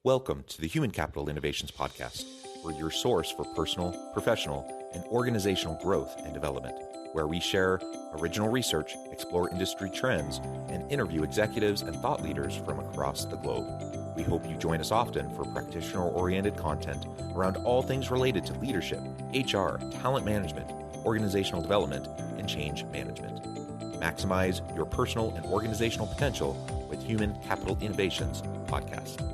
Welcome to the Human Capital Innovations Podcast. We're your source for personal, professional, and organizational growth and development, where we share original research, explore industry trends, and interview executives and thought leaders from across the globe. We hope you join us often for practitioner-oriented content around all things related to leadership, HR, talent management, organizational development, and change management. Maximize your personal and organizational potential with Human Capital Innovations Podcast.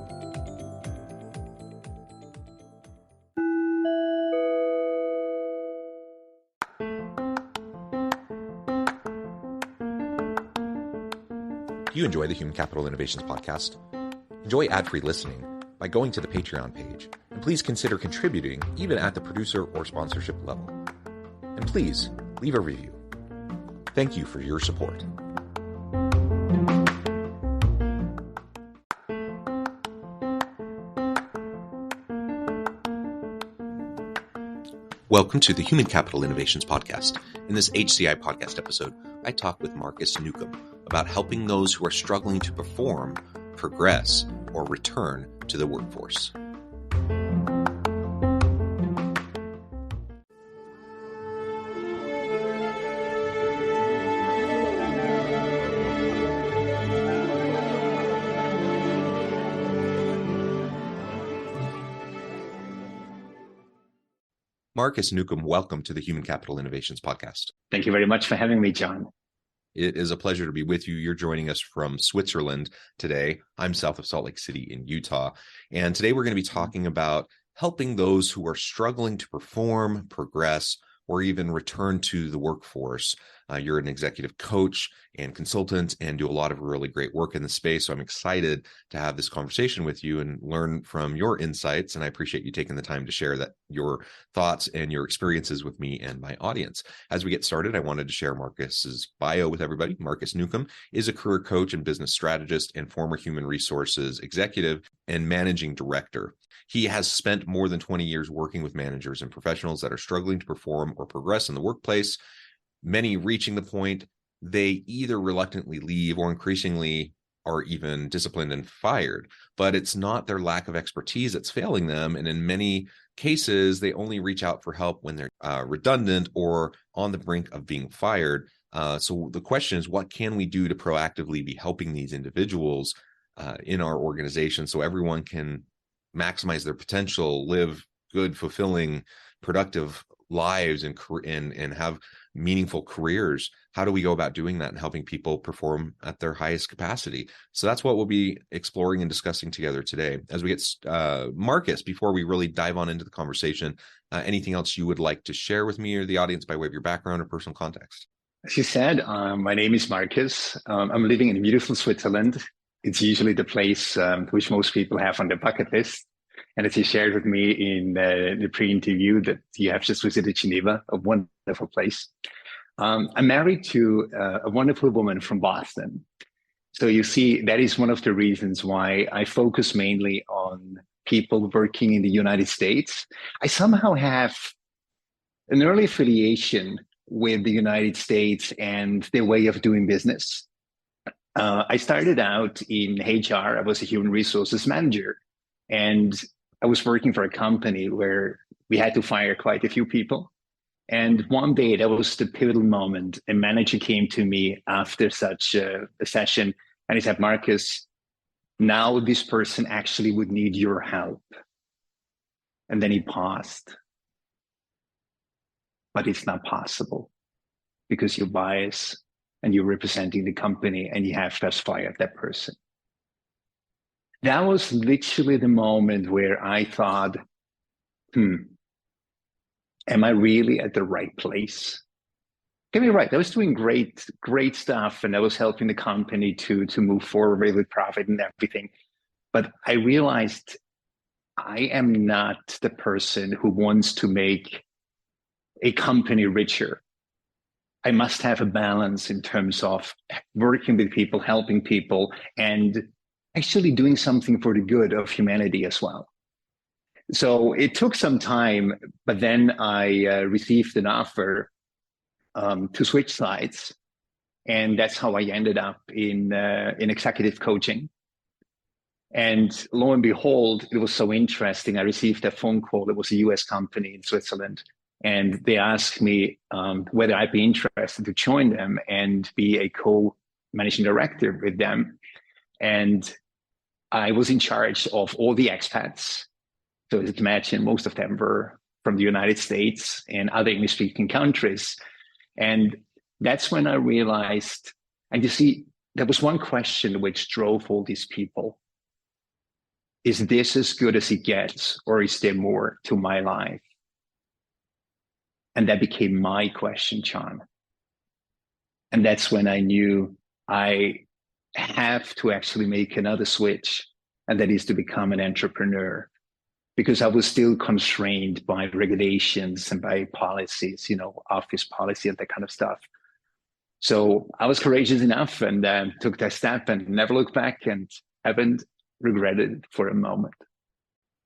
If you enjoy the Human Capital Innovations Podcast, enjoy ad-free listening by going to the Patreon page, and please consider contributing even at the producer or sponsorship level. And please leave a review. Thank you for your support. Welcome to the Human Capital Innovations Podcast. In this HCI Podcast episode, I talk with Markus Neukom about helping those who are struggling to perform, progress, or return to the workforce. Markus Neukom, welcome to the Human Capital Innovations Podcast. Thank you very much for having me, John. It is a pleasure to be with you. You're joining us from Switzerland today. I'm south of Salt Lake City in Utah. And today we're going to be talking about helping those who are struggling to perform, progress, or even return to the workforce. You're an executive coach and consultant and do a lot of really great work in the space. So I'm excited to have this conversation with you and learn from your insights. And I appreciate you taking the time to share your thoughts and your experiences with me and my audience. As we get started, I wanted to share Markus's bio with everybody. Markus Neukom is a career coach and business strategist and former human resources executive and managing director. He has spent more than 20 years working with managers and professionals that are struggling to perform or progress in the workplace, many reaching the point they either reluctantly leave or increasingly are even disciplined and fired. But it's not their lack of expertise that's failing them. And in many cases, they only reach out for help when they're redundant or on the brink of being fired. So the question is, what can we do to proactively be helping these individuals in our organization so everyone can maximize their potential, live good, fulfilling, productive lives, and have meaningful careers? How do we go about doing that and helping people perform at their highest capacity? So that's what we'll be exploring and discussing together today. As we get Markus, before we really dive on into the conversation, anything else you would like to share with me or the audience by way of your background or personal context? As you said, my name is Markus. I'm living in beautiful Switzerland. It's usually the place which most people have on their bucket list. And as you shared with me in the pre-interview that you have just visited Geneva, a wonderful place. I'm married to a wonderful woman from Boston. So you see, that is one of the reasons why I focus mainly on people working in the United States. I somehow have an early affiliation with the United States and their way of doing business. I started out in HR. I was a human resources manager. And I was working for a company where we had to fire quite a few people. And one day, that was the pivotal moment. A manager came to me after such a session and he said, Markus, now this person actually would need your help. And then he paused. But it's not possible because you're biased and you're representing the company and you have just fired that person. That was literally the moment where I thought, am I really at the right place? Get me right. I was doing great stuff and I was helping the company to move forward with profit and everything. But I realized I am not the person who wants to make a company richer. I must have a balance in terms of working with people, helping people, and actually doing something for the good of humanity as well. So it took some time, but then I received an offer to switch sides. And that's how I ended up in executive coaching. And lo and behold, it was so interesting. I received a phone call. It was a US company in Switzerland. And they asked me whether I'd be interested to join them and be a co-managing director with them. And I was in charge of all the expats. So as you can imagine, most of them were from the United States and other English-speaking countries. And that's when I realized, and you see, there was one question which drove all these people. Is this as good as it gets, or is there more to my life? And that became my question, John. And that's when I knew I have to actually make another switch, and that is to become an entrepreneur, because I was still constrained by regulations and by policies, office policy and that kind of stuff. So I was courageous enough and took that step and never looked back and haven't regretted it for a moment.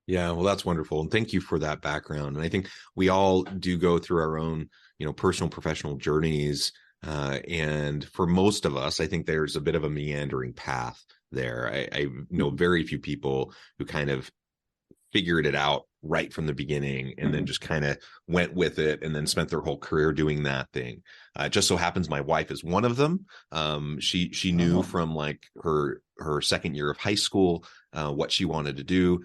Yeah, well, that's wonderful. And thank you for that background. And I think we all do go through our own, personal, professional journeys. And for most of us, I think there's a bit of a meandering path there. I know very few people who kind of figured it out right from the beginning and then just kind of went with it and then spent their whole career doing that thing. It just so happens my wife is one of them. She knew from like her second year of high school what she wanted to do.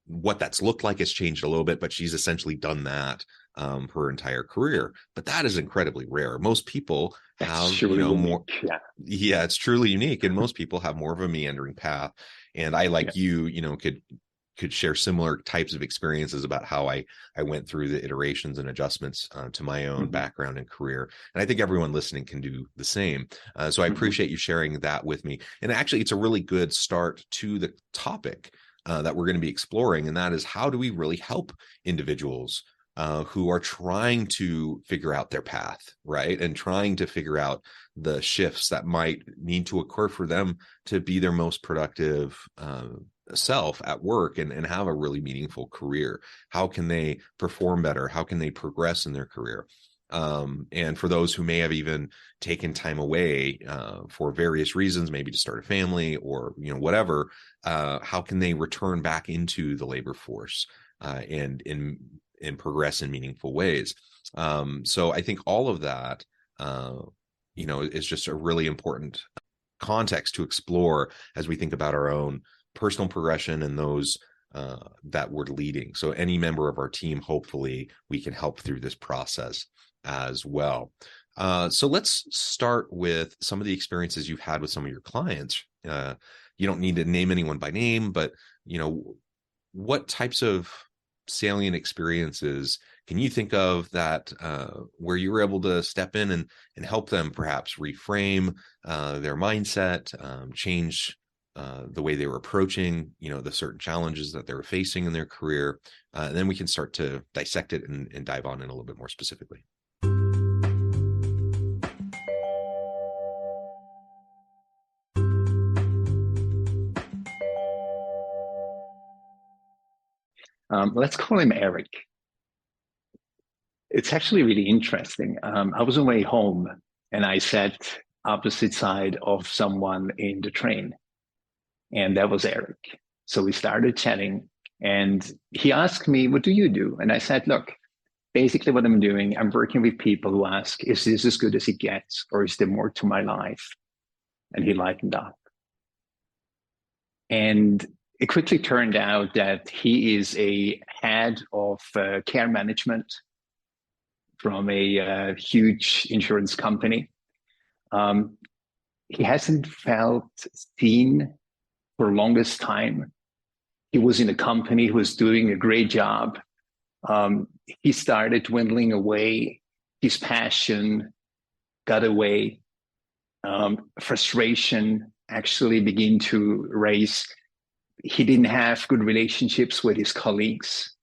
What that's looked like has changed a little bit, but she's essentially done that her entire career. But that is incredibly rare. Most people have more. Yeah, it's truly unique, and most people have more of a meandering path. And I, like you, could share similar types of experiences about how I went through the iterations and adjustments to my own background and career. And I think everyone listening can do the same. So I appreciate you sharing that with me. And actually, it's a really good start to the topic that we're going to be exploring. And that is, how do we really help individuals who are trying to figure out their path, right? And trying to figure out the shifts that might need to occur for them to be their most productive self at work and have a really meaningful career. How can they perform better? How can they progress in their career? And for those who may have even taken time away for various reasons, maybe to start a family or whatever, how can they return back into the labor force and progress in meaningful ways? So I think all of that is just a really important context to explore as we think about our own personal progression and those that we're leading. So any member of our team, hopefully we can help through this process as well. So let's start with some of the experiences you've had with some of your clients. You don't need to name anyone by name, but what types of salient experiences can you think of that where you were able to step in and help them perhaps reframe their mindset, change the way they were approaching, the certain challenges that they were facing in their career. And then we can start to dissect it and dive on in a little bit more specifically. Let's call him Eric. It's actually really interesting. I was on my way home and I sat opposite side of someone in the train. And that was Eric. So we started chatting and he asked me, what do you do? And I said, look, basically what I'm doing, I'm working with people who ask, is this as good as it gets? Or is there more to my life? And he lightened up. And it quickly turned out that he is a head of care management from a huge insurance company. He hasn't felt seen for the longest time. He was in a company who was doing a great job. He started dwindling away. His passion got away. Frustration actually began to raise. He didn't have good relationships with his colleagues.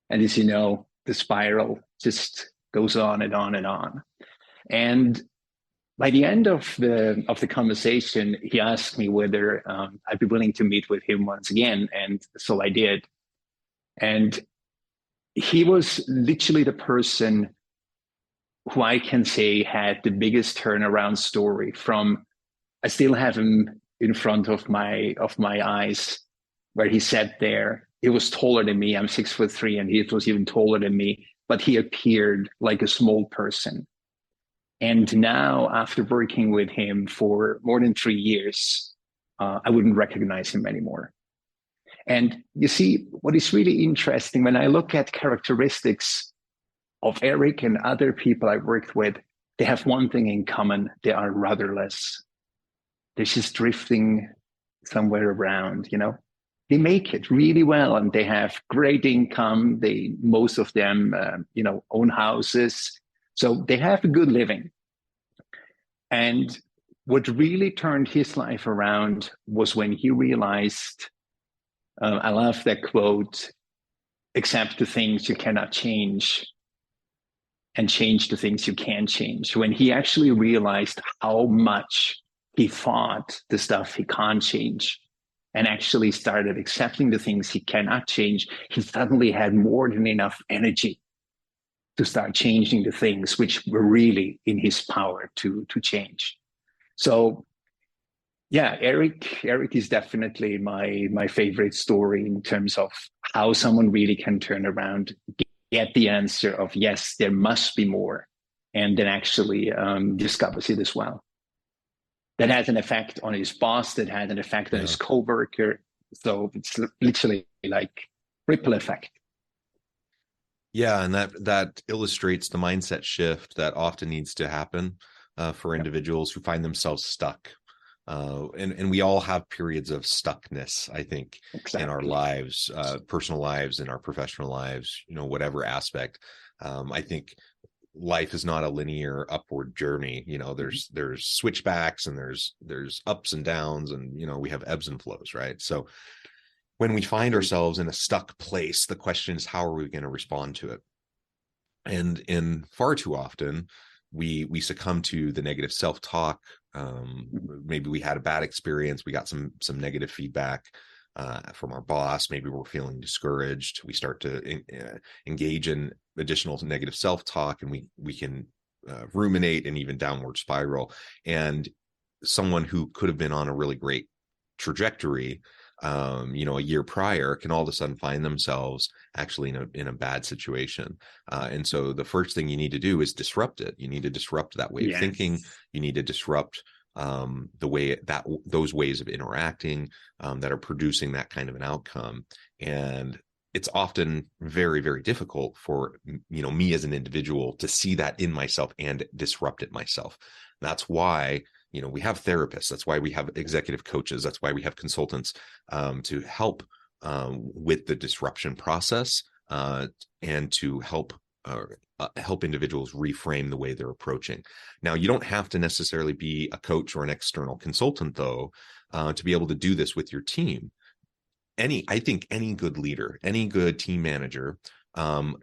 And as you know, the spiral just goes on and on and on. And by the end of the conversation, he asked me whether I'd be willing to meet with him once again. And so I did. And he was literally the person who I can say had the biggest turnaround story from, I still have him in front of my eyes, where he sat there. He was taller than me. I'm 6'3", and he was even taller than me, but he appeared like a small person. And now, after working with him for more than 3 years, I wouldn't recognize him anymore. And you see, what is really interesting, when I look at characteristics of Eric and other people I've worked with, they have one thing in common: they are rudderless. They're just drifting somewhere around, They make it really well, and they have great income. Most of them, own houses. So they have a good living. And what really turned his life around was when he realized, I love that quote, accept the things you cannot change and change the things you can change. When he actually realized how much he fought the stuff he can't change and actually started accepting the things he cannot change, he suddenly had more than enough energy to start changing the things which were really in his power to change. So yeah, Eric is definitely my favorite story in terms of how someone really can turn around, get the answer of yes, there must be more, and then actually discovers it as well. That has an effect on his boss, that has an effect on his coworker. So it's literally like ripple effect. Yeah, and that illustrates the mindset shift that often needs to happen for individuals who find themselves stuck. And we all have periods of stuckness, I think, in our lives, personal lives, in our professional lives, whatever aspect. I think life is not a linear upward journey. There's switchbacks, and there's ups and downs, and we have ebbs and flows, right? So when we find ourselves in a stuck place, the question is, how are we going to respond to it? And far too often we succumb to the negative self-talk. Maybe we had a bad experience, we got some negative feedback from our boss, maybe we're feeling discouraged, we start to engage in additional negative self-talk, and we can ruminate and even downward spiral. And someone who could have been on a really great trajectory a year prior can all of a sudden find themselves actually in a bad situation. And so the first thing you need to do is disrupt it. You need to disrupt that way of thinking. You need to disrupt the way that those ways of interacting that are producing that kind of an outcome. And it's often very, very difficult for me as an individual to see that in myself and disrupt it myself. That's why we have therapists. That's why we have executive coaches. That's why we have consultants to help with the disruption process and to help individuals reframe the way they're approaching. Now, you don't have to necessarily be a coach or an external consultant, though, to be able to do this with your team. I think any good leader, any good team manager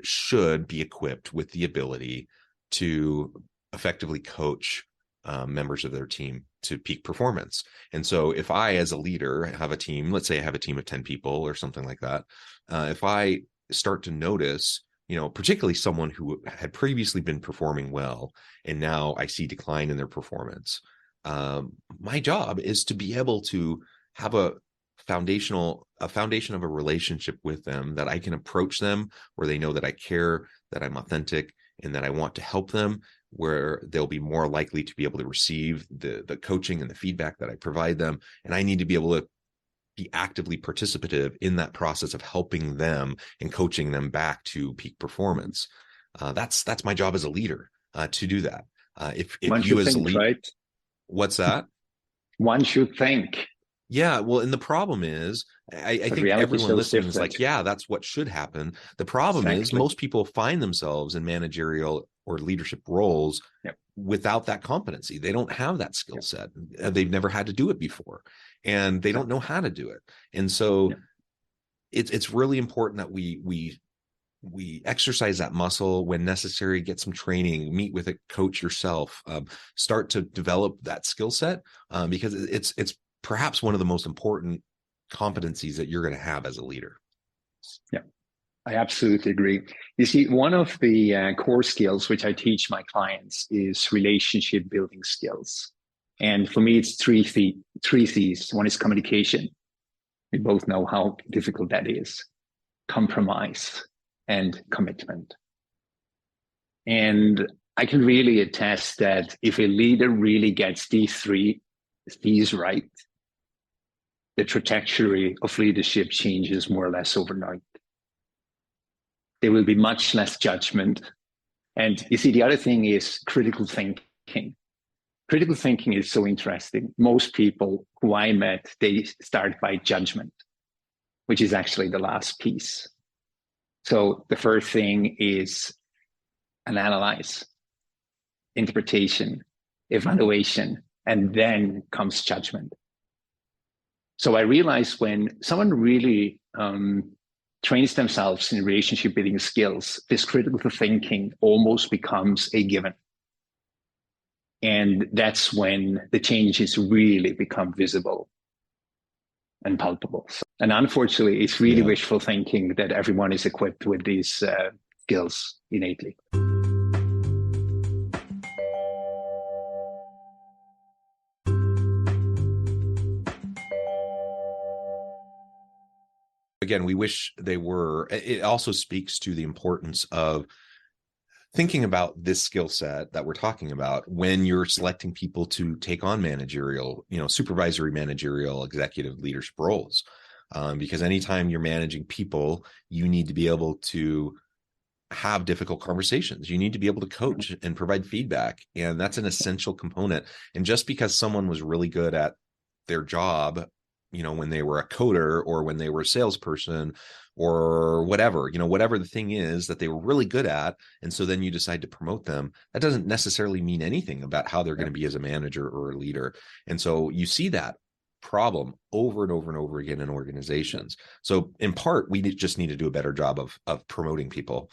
should be equipped with the ability to effectively coach members of their team to peak performance. And so if I, as a leader, have a team, let's say I have a team of 10 people or something like that, if I start to notice, particularly someone who had previously been performing well, and now I see decline in their performance, my job is to be able to have a foundation of a relationship with them, that I can approach them where they know that I care, that I'm authentic, and that I want to help them, where they'll be more likely to be able to receive the coaching and the feedback that I provide them. And I need to be able to be actively participative in that process of helping them and coaching them back to peak performance. That's my job as a leader, to do that. If you as a leader, right? What's that? One should think. Yeah, well, and the problem is, I think everyone listening is like, yeah, that's what should happen. The problem is most people find themselves in managerial or leadership roles without that competency. They don't have that skill set. They've never had to do it before, and they don't know how to do it. And so it's really important that we exercise that muscle when necessary, get some training, meet with a coach yourself, start to develop that skill set, because it's perhaps one of the most important competencies that you're going to have as a leader. Yeah, I absolutely agree. You see, one of the core skills which I teach my clients is relationship building skills. And for me, it's three C's. One is communication. We both know how difficult that is. Compromise and commitment. And I can really attest that if a leader really gets these three C's right, the trajectory of leadership changes more or less overnight. There will be much less judgment. And you see, the other thing is critical thinking. Critical thinking is so interesting. Most people who I met, they start by judgment, which is actually the last piece. So the first thing is an analyze, interpretation, evaluation, and then comes judgment. So I realized when someone really trains themselves in relationship building skills, this critical thinking almost becomes a given. And that's when the changes really become visible and palpable. And unfortunately, it's really wishful thinking that everyone is equipped with these skills innately. Again, we wish they were. It also speaks to the importance of thinking about this skill set that we're talking about when you're selecting people to take on managerial, supervisory, managerial, executive leadership roles. Because anytime you're managing people, you need to be able to have difficult conversations. You need to be able to coach and provide feedback. And that's an essential component. And just because someone was really good at their job, when they were a coder or when they were a salesperson or whatever, whatever the thing is that they were really good at. And so then you decide to promote them. That doesn't necessarily mean anything about how they're going to be as a manager or a leader. And so you see that problem over and over and over again in organizations. So in part, we just need to do a better job of promoting people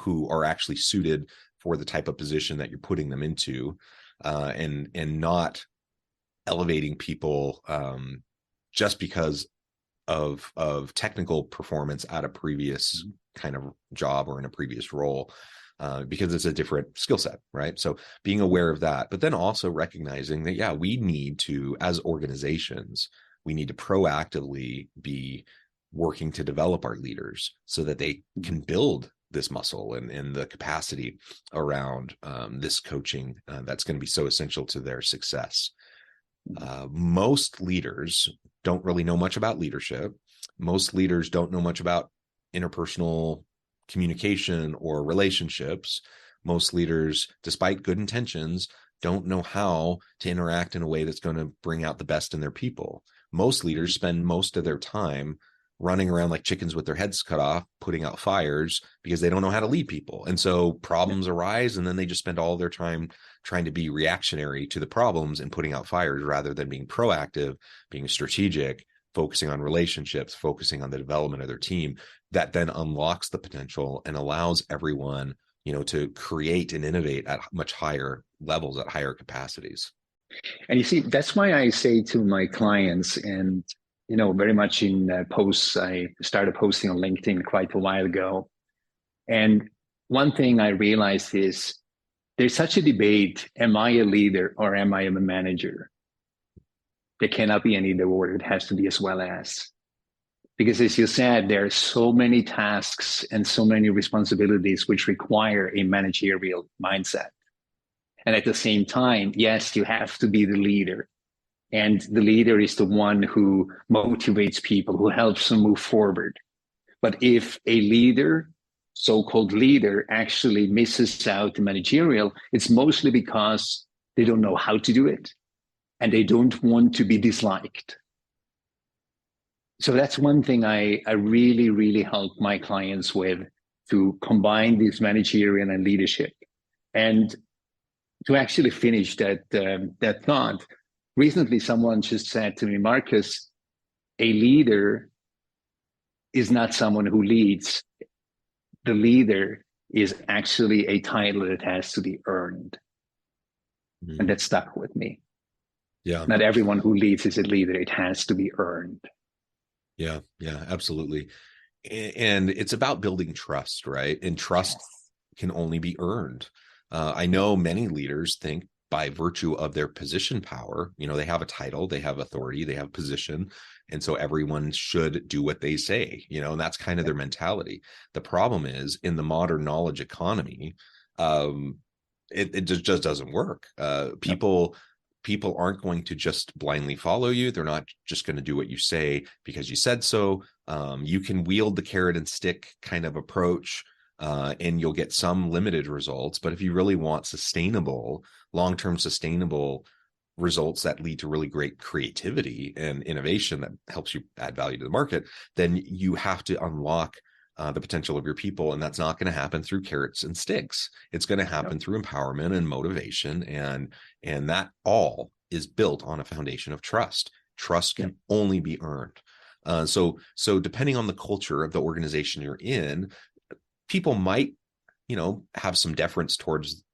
who are actually suited for the type of position that you're putting them into, and not elevating people just because of technical performance at a previous kind of job or in a previous role, because it's a different skill set, right? So being aware of that, but then also recognizing that, we need to, as organizations, we need to proactively be working to develop our leaders so that they can build this muscle and the capacity around this coaching that's going to be so essential to their success. Most leaders don't really know much about leadership. Most leaders don't know much about interpersonal communication or relationships. Most leaders, despite good intentions, don't know how to interact in a way that's going to bring out the best in their people. Most leaders spend most of their time running around like chickens with their heads cut off, putting out fires because they don't know how to lead people. And so problems arise, and then they just spend all their time trying to be reactionary to the problems and putting out fires rather than being proactive, being strategic, focusing on relationships, focusing on the development of their team. That then unlocks the potential and allows everyone, to create and innovate at much higher levels, at higher capacities. And you see, that's why I say to my clients, and very much in posts, I started posting on LinkedIn quite a while ago. And one thing I realized is there's such a debate, am I a leader or am I a manager? There cannot be an either or, it has to be as well as. Because as you said, there are so many tasks and so many responsibilities which require a managerial mindset. And at the same time, yes, you have to be the leader. And the leader is the one who motivates people, who helps them move forward. But if a leader, so-called leader, actually misses out the managerial, it's mostly because they don't know how to do it and they don't want to be disliked. So that's one thing I really, really help my clients with, to combine this managerial and leadership. And to actually finish that thought, recently someone just said to me, Markus, a leader is not someone who leads. The leader is actually a title that has to be earned. Mm. And that stuck with me. Yeah. Not everyone who leads is a leader. It has to be earned. Yeah, absolutely. And it's about building trust, right? And trust can only be earned. I know many leaders think by virtue of their position power, they have a title, they have authority, they have position. And so everyone should do what they say, and that's kind of their mentality. The problem is in the modern knowledge economy, it just doesn't work. People aren't going to just blindly follow you. They're not just going to do what you say because you said so. You can wield the carrot and stick kind of approach, and you'll get some limited results. But if you really want long-term sustainable results that lead to really great creativity and innovation that helps you add value to the market, then you have to unlock the potential of your people. And that's not going to happen through carrots and sticks. It's going to happen through empowerment and motivation. And that all is built on a foundation of trust. Trust can only be earned. So depending on the culture of the organization you're in, people might, have some deference towards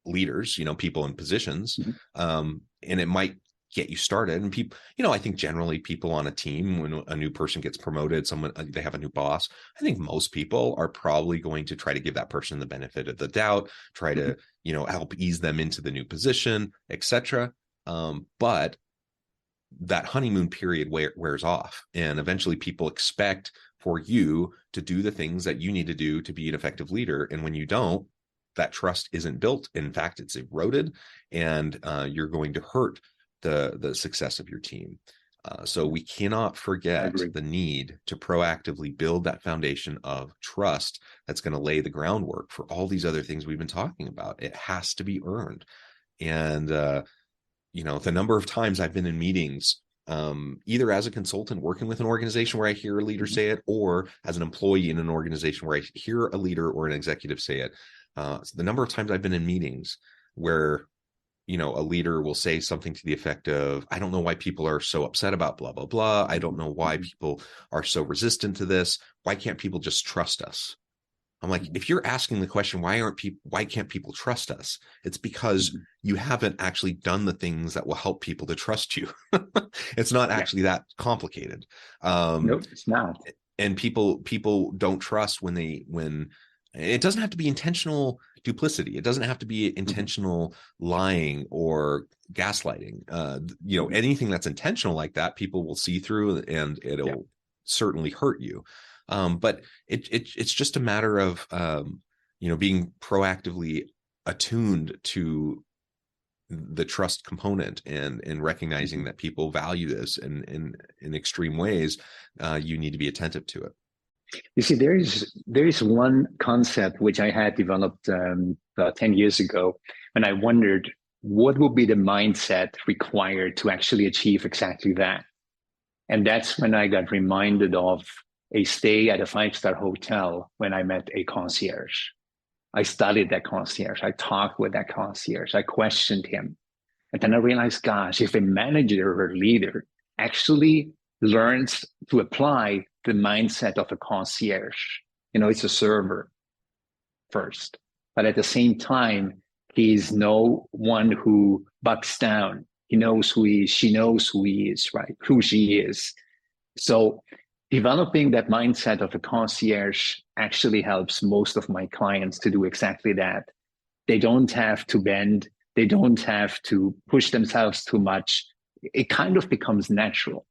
leaders, people in positions, and it might get you started. And people, I think generally people on a team, when a new person gets promoted, they have a new boss, I think most people are probably going to try to give that person the benefit of the doubt, try to, help ease them into the new position, etc. But that honeymoon period wears off, and eventually people expect for you to do the things that you need to do to be an effective leader. And when you don't, that trust isn't built. In fact, it's eroded, and you're going to hurt the success of your team. So we cannot forget the need to proactively build that foundation of trust that's going to lay the groundwork for all these other things we've been talking about. It has to be earned. And, the number of times I've been in meetings, either as a consultant working with an organization where I hear a leader say it, or as an employee in an organization where I hear a leader or an executive say it, the number of times I've been in meetings where, a leader will say something to the effect of, I don't know why people are so upset about blah, blah, blah. I don't know why people are so resistant to this. Why can't people just trust us? I'm like, if you're asking the question, why can't people trust us? It's because you haven't actually done the things that will help people to trust you. It's not actually that complicated. Nope, it's not. And people don't trust when it doesn't have to be intentional duplicity. It doesn't have to be intentional lying or gaslighting. Anything that's intentional like that, people will see through, and it'll certainly hurt you. But it's just a matter of, being proactively attuned to the trust component and recognizing that people value this in extreme ways. You need to be attentive to it. You see, there is one concept which I had developed about 10 years ago, when I wondered what would be the mindset required to actually achieve exactly that. And that's when I got reminded of a stay at a 5-star hotel when I met a concierge. I studied that concierge. I talked with that concierge. I questioned him. And then I realized, gosh, if a manager or a leader actually learns to apply the mindset of a concierge, it's a server first, but at the same time, he's no one who bucks down. He knows who he is. She knows who he is, right? Who she is. So developing that mindset of a concierge actually helps most of my clients to do exactly that. They don't have to bend. They don't have to push themselves too much. It kind of becomes natural,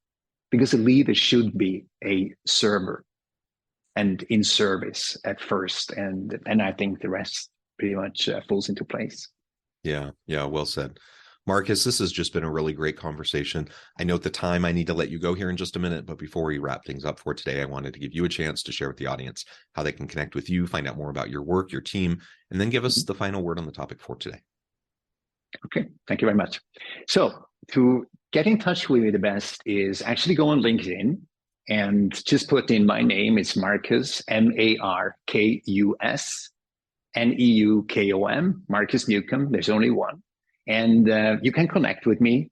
because a leader should be a server and in service at first. And I think the rest pretty much falls into place. Yeah. Well said. Markus, this has just been a really great conversation. I note the time. I need to let you go here in just a minute, but before we wrap things up for today, I wanted to give you a chance to share with the audience how they can connect with you, find out more about your work, your team, and then give us the final word on the topic for today. Okay, thank you very much. So to get in touch with me, the best is actually go on LinkedIn and just put in my name. It's Markus, Markus Neukom, Markus Neukom. There's only one. And you can connect with me.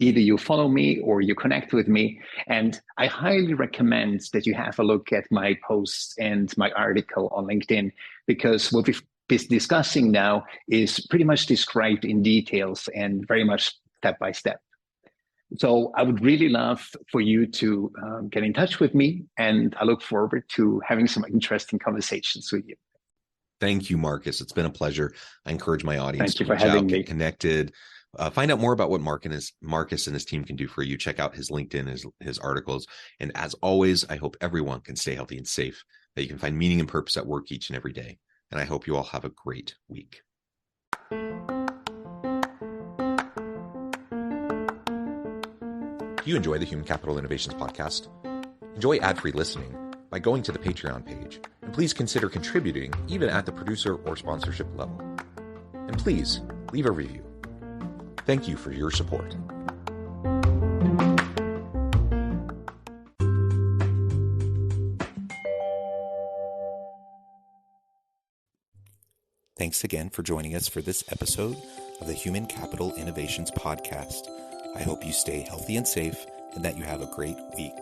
Either you follow me or you connect with me. And I highly recommend that you have a look at my posts and my article on LinkedIn, because what we've been discussing now is pretty much described in details and very much step by step. So I would really love for you to get in touch with me, and I look forward to having some interesting conversations with you. Thank you, Markus. It's been a pleasure. I encourage my audience Thank you to for reach out, having me. get connected, find out more about what Markus and his team can do for you. Check out his LinkedIn, his articles. And as always, I hope everyone can stay healthy and safe, that you can find meaning and purpose at work each and every day. And I hope you all have a great week. Do you enjoy the Human Capital Innovations podcast? Enjoy ad-free listening by going to the Patreon page, and please consider contributing even at the producer or sponsorship level. And please leave a review. Thank you for your support. Thanks again for joining us for this episode of the Human Capital Innovations podcast. I hope you stay healthy and safe and that you have a great week.